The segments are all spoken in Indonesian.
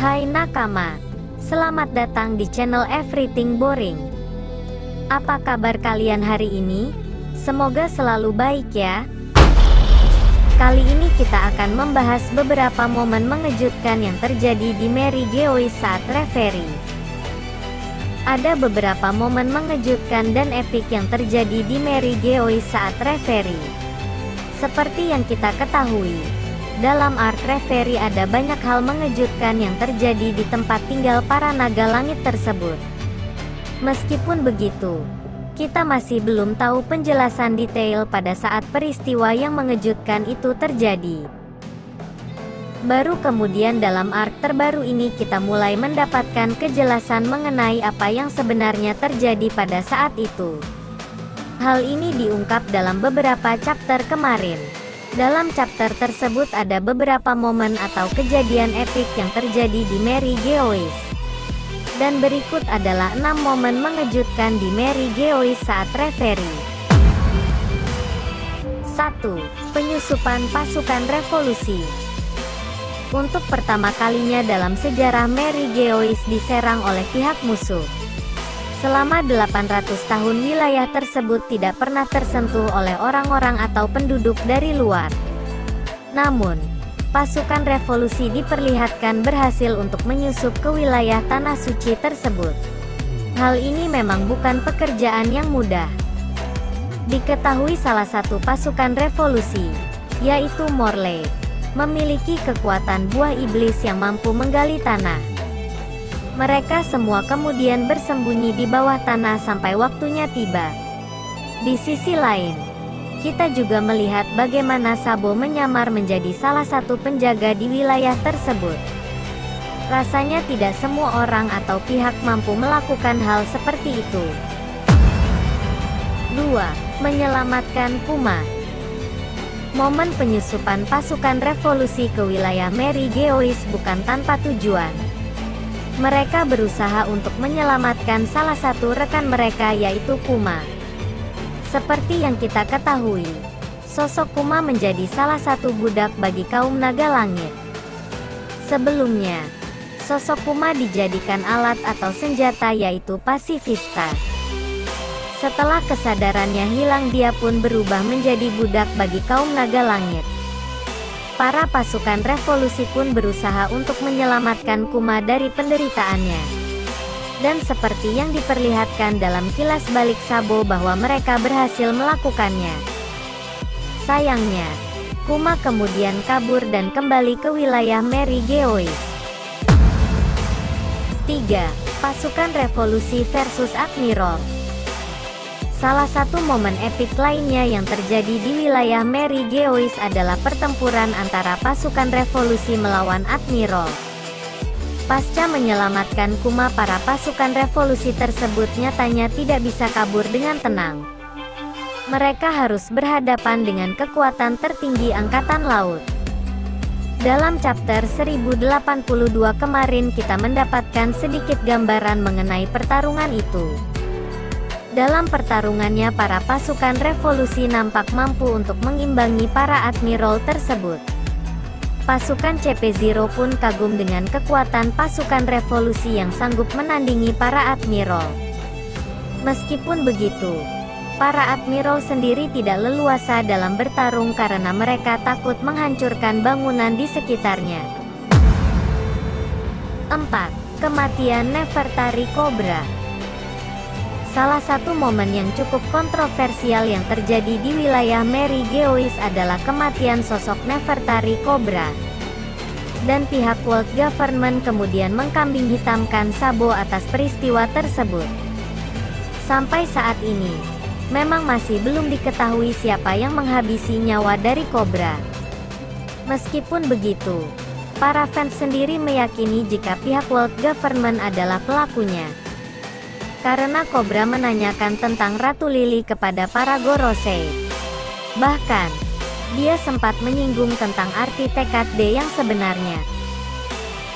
Hai nakama, selamat datang di channel Everything Boring. Apa kabar kalian hari ini? Semoga selalu baik ya. Kali ini kita akan membahas beberapa momen mengejutkan yang terjadi di Mary Geoise saat referee. Ada beberapa momen mengejutkan dan epik yang terjadi di Mary Geoise saat referee. Seperti yang kita ketahui, dalam art referee ada banyak hal mengejutkan yang terjadi di tempat tinggal para naga langit tersebut. Meskipun begitu, kita masih belum tahu penjelasan detail pada saat peristiwa yang mengejutkan itu terjadi. Baru kemudian dalam arc terbaru ini kita mulai mendapatkan kejelasan mengenai apa yang sebenarnya terjadi pada saat itu. Hal ini diungkap dalam beberapa chapter kemarin. Dalam chapter tersebut ada beberapa momen atau kejadian epik yang terjadi di Mary Geoise. Dan berikut adalah 6 momen mengejutkan di Mary Geoise saat referee. 1. Penyusupan pasukan revolusi. Untuk pertama kalinya dalam sejarah Mary Geoise diserang oleh pihak musuh. Selama 800 tahun wilayah tersebut tidak pernah tersentuh oleh orang-orang atau penduduk dari luar. Namun, pasukan revolusi diperlihatkan berhasil untuk menyusup ke wilayah tanah suci tersebut. Hal ini memang bukan pekerjaan yang mudah. Diketahui salah satu pasukan revolusi, yaitu Morley, memiliki kekuatan buah iblis yang mampu menggali tanah. Mereka semua kemudian bersembunyi di bawah tanah sampai waktunya tiba. Di sisi lain, kita juga melihat bagaimana Sabo menyamar menjadi salah satu penjaga di wilayah tersebut. Rasanya tidak semua orang atau pihak mampu melakukan hal seperti itu. 2. Menyelamatkan Kuma. Momen penyusupan pasukan revolusi ke wilayah Mary Geoise bukan tanpa tujuan. Mereka berusaha untuk menyelamatkan salah satu rekan mereka yaitu Kuma. Seperti yang kita ketahui, sosok Kuma menjadi salah satu budak bagi kaum naga langit. Sebelumnya, sosok Kuma dijadikan alat atau senjata yaitu pasifista. Setelah kesadarannya hilang dia pun berubah menjadi budak bagi kaum naga langit. Para pasukan revolusi pun berusaha untuk menyelamatkan Kuma dari penderitaannya. Dan seperti yang diperlihatkan dalam kilas balik Sabo bahwa mereka berhasil melakukannya. Sayangnya, Kuma kemudian kabur dan kembali ke wilayah Mary Geoise. 3. Pasukan revolusi versus Admiral. Salah satu momen epik lainnya yang terjadi di wilayah Mary Geoise adalah pertempuran antara pasukan revolusi melawan Admiral. Pasca menyelamatkan Kuma, para pasukan revolusi tersebut nyatanya tidak bisa kabur dengan tenang. Mereka harus berhadapan dengan kekuatan tertinggi Angkatan Laut. Dalam chapter 1082 kemarin kita mendapatkan sedikit gambaran mengenai pertarungan itu. Dalam pertarungannya para pasukan revolusi nampak mampu untuk mengimbangi para admiral tersebut. Pasukan CP0 pun kagum dengan kekuatan pasukan revolusi yang sanggup menandingi para admiral. Meskipun begitu, para admiral sendiri tidak leluasa dalam bertarung karena mereka takut menghancurkan bangunan di sekitarnya. 4. Kematian Nefertari Cobra. Salah satu momen yang cukup kontroversial yang terjadi di wilayah Mary Geoise adalah kematian sosok Nefertari Cobra. Dan pihak World Government kemudian mengkambing hitamkan Sabo atas peristiwa tersebut. Sampai saat ini, memang masih belum diketahui siapa yang menghabisi nyawa dari Cobra. Meskipun begitu, para fans sendiri meyakini jika pihak World Government adalah pelakunya. Karena Cobra menanyakan tentang Ratu Lily kepada para Gorosei. Bahkan, dia sempat menyinggung tentang arti tekad D yang sebenarnya.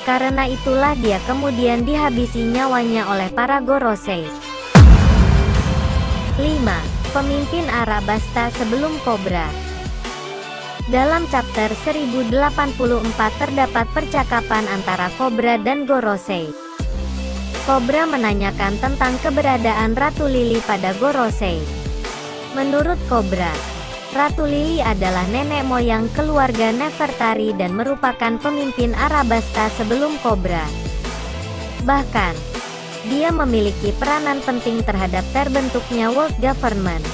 Karena itulah dia kemudian dihabisi nyawanya oleh para Gorosei. 5. Pemimpin Arabasta sebelum Cobra. Dalam chapter 1084 terdapat percakapan antara Cobra dan Gorosei. Cobra menanyakan tentang keberadaan Ratu Lily pada Gorosei. Menurut Cobra, Ratu Lily adalah nenek moyang keluarga Nefertari dan merupakan pemimpin Arabasta sebelum Cobra. Bahkan, dia memiliki peranan penting terhadap terbentuknya World Government,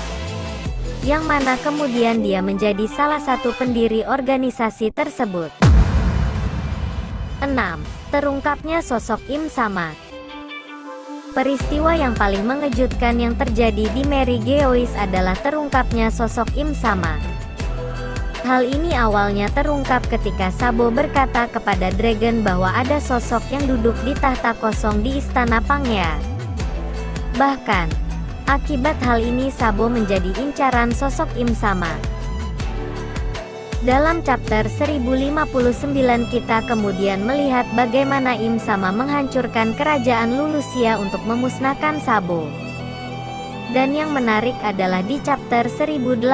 yang mana kemudian dia menjadi salah satu pendiri organisasi tersebut. 6. Terungkapnya sosok Im Sama. Peristiwa yang paling mengejutkan yang terjadi di Mary Geoise adalah terungkapnya sosok Im Sama. Hal ini awalnya terungkap ketika Sabo berkata kepada Dragon bahwa ada sosok yang duduk di tahta kosong di Istana Pangea. Bahkan, akibat hal ini Sabo menjadi incaran sosok Im Sama. Dalam chapter 1059 kita kemudian melihat bagaimana Im Sama menghancurkan kerajaan Lulusia untuk memusnahkan Sabo. Dan yang menarik adalah di chapter 1084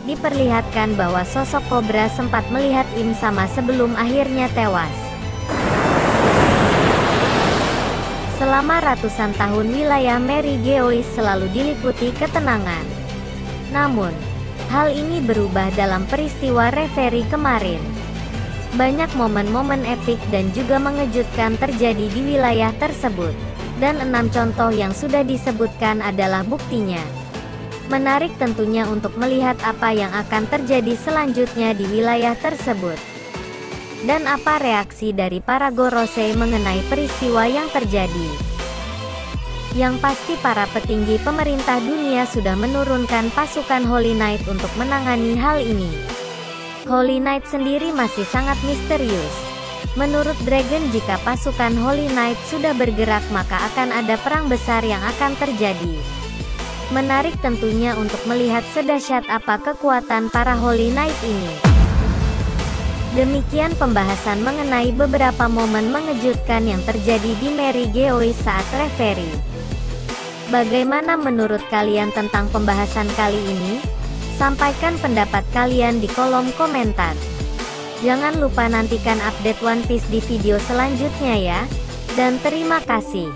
diperlihatkan bahwa sosok Cobra sempat melihat Im Sama sebelum akhirnya tewas. Selama ratusan tahun wilayah Mary Geoise selalu diliputi ketenangan. Namun, hal ini berubah dalam peristiwa Reverie kemarin. Banyak momen-momen epik dan juga mengejutkan terjadi di wilayah tersebut. Dan 6 contoh yang sudah disebutkan adalah buktinya. Menarik tentunya untuk melihat apa yang akan terjadi selanjutnya di wilayah tersebut. Dan apa reaksi dari para Gorosei mengenai peristiwa yang terjadi. Yang pasti para petinggi pemerintah dunia sudah menurunkan pasukan Holy Knight untuk menangani hal ini. Holy Knight sendiri masih sangat misterius. Menurut Dragon, jika pasukan Holy Knight sudah bergerak maka akan ada perang besar yang akan terjadi. Menarik tentunya untuk melihat sedahsyat apa kekuatan para Holy Knight ini. Demikian pembahasan mengenai beberapa momen mengejutkan yang terjadi di Mary Geoise saat Reverie. Bagaimana menurut kalian tentang pembahasan kali ini? Sampaikan pendapat kalian di kolom komentar. Jangan lupa nantikan update One Piece di video selanjutnya ya. Dan terima kasih.